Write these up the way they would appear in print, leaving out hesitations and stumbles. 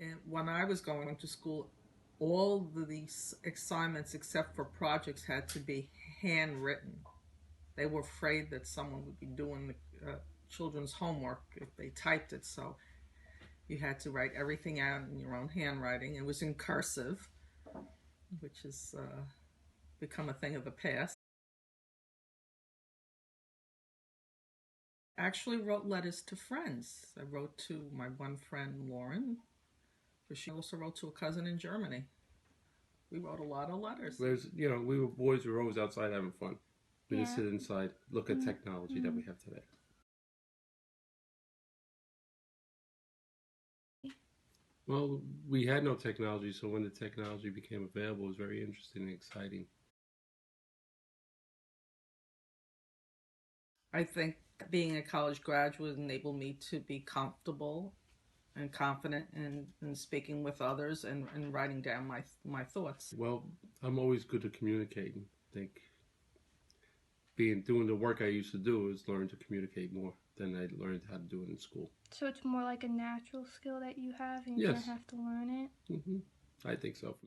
And when I was going to school, all these assignments except for projects had to be handwritten. They were afraid that someone would be doing the children's homework if they typed it, so you had to write everything out in your own handwriting. It was in cursive, which has become a thing of the past. I actually wrote letters to friends. I wrote to my one friend, Lauren, but she also wrote to a cousin in Germany. We wrote a lot of letters. Whereas, we were boys, we were always outside having fun. We didn't sit inside, look at technology that we have today. Well, we had no technology, so when the technology became available, it was very interesting and exciting. I think being a college graduate enabled me to be comfortable and confident in speaking with others and writing down my thoughts. Well, I'm always good at communicating. I think doing the work I used to do is learn to communicate more than I learned how to do it in school. So it's more like a natural skill that you have, and you Yes. don't have to learn it? I think so.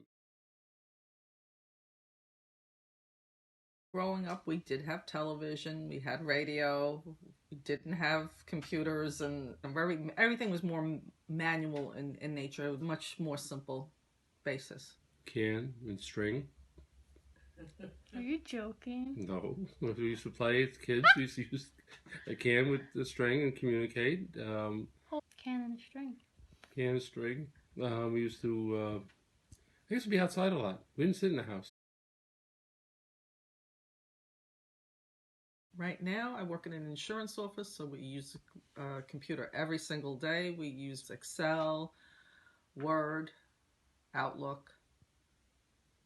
Growing up, we did have television, we had radio, we didn't have computers, and everything was more manual in nature, much more simple basis. Can and string. Are you joking? No. We used to play as kids. We used to use a can with the string and communicate. Can and a string. Can and string. We used to be outside a lot. We didn't sit in the house. Right now, I work in an insurance office, so we use a computer every single day. We use Excel, Word, Outlook,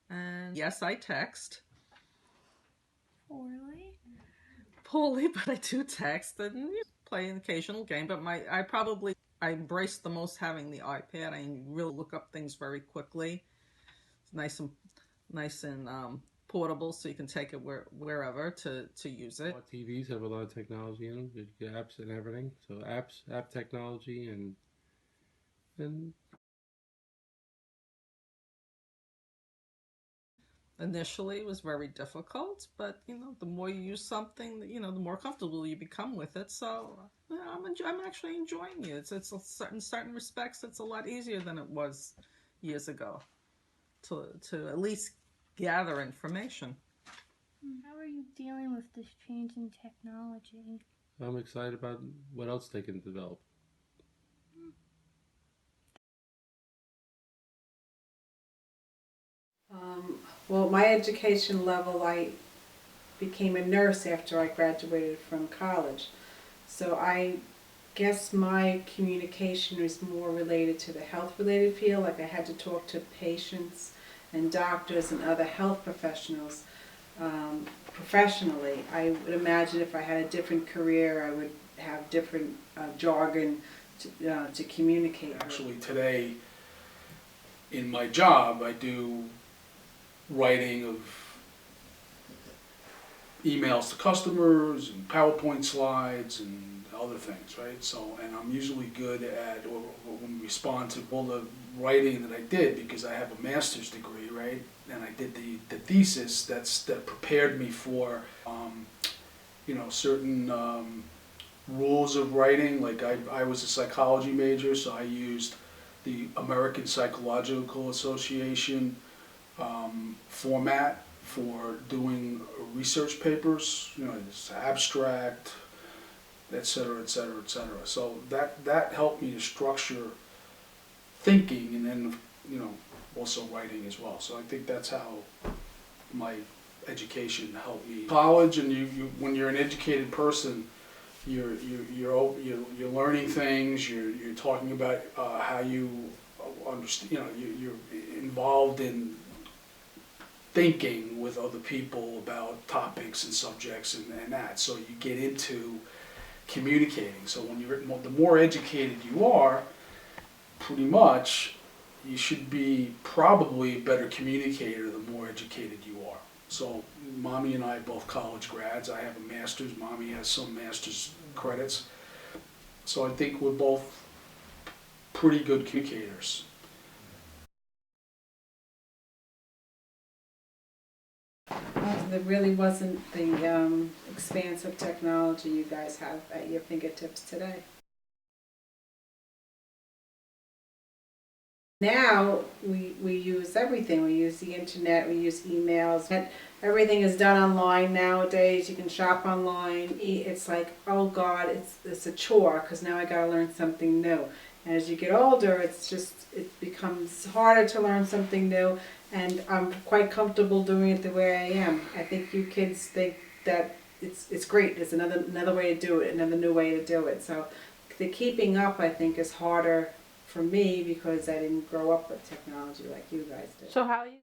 and yes, I text. Poorly, but I do text and play an occasional game. But I embrace the most having the iPad. I really look up things very quickly. It's nice and portable, so you can take it wherever to use it. TVs have a lot of technology in them. You get apps and everything. So app technology and initially it was very difficult, but the more you use something, the more comfortable you become with it. So I'm actually enjoying it. It's in certain respects, it's a lot easier than it was years ago to at least gather information. How are you dealing with this change in technology? I'm excited about what else they can develop. Well, my education level, I became a nurse after I graduated from college. So I guess my communication is more related to the health-related field. Like I had to talk to patients and doctors and other health professionals professionally. I would imagine if I had a different career, I would have different jargon to communicate. Actually, today in my job, I do writing of emails to customers and PowerPoint slides and other things, right? So, and I'm usually good at, or when we respond to all the writing that I did, because I have a master's degree, right? And I did the thesis that prepared me for, certain rules of writing. Like I was a psychology major, so I used the American Psychological Association format for doing research papers, it's abstract, et cetera, et cetera, et cetera. So that helped me to structure thinking and then, also writing as well. So I think that's how my education helped me. College, and you when you're an educated person, you're learning things. You're talking about how you understand. You're involved in thinking with other people about topics and subjects and that. So you get into communicating. So the more educated you are, pretty much, you should be probably a better communicator the more educated you are. So Mommy and I both college grads. I have a master's. Mommy has some master's credits. So I think we're both pretty good communicators. there really wasn't the expansive technology you guys have at your fingertips today. Now we use everything. We use the internet, we use emails. Everything is done online nowadays. You can shop online. It's like, oh God, it's a chore because now I got to learn something new. And as you get older, it becomes harder to learn something new. And I'm quite comfortable doing it the way I am. I think you kids think that it's great. It's another way to do it, another new way to do it. So the keeping up, I think, is harder for me because I didn't grow up with technology like you guys did. So how you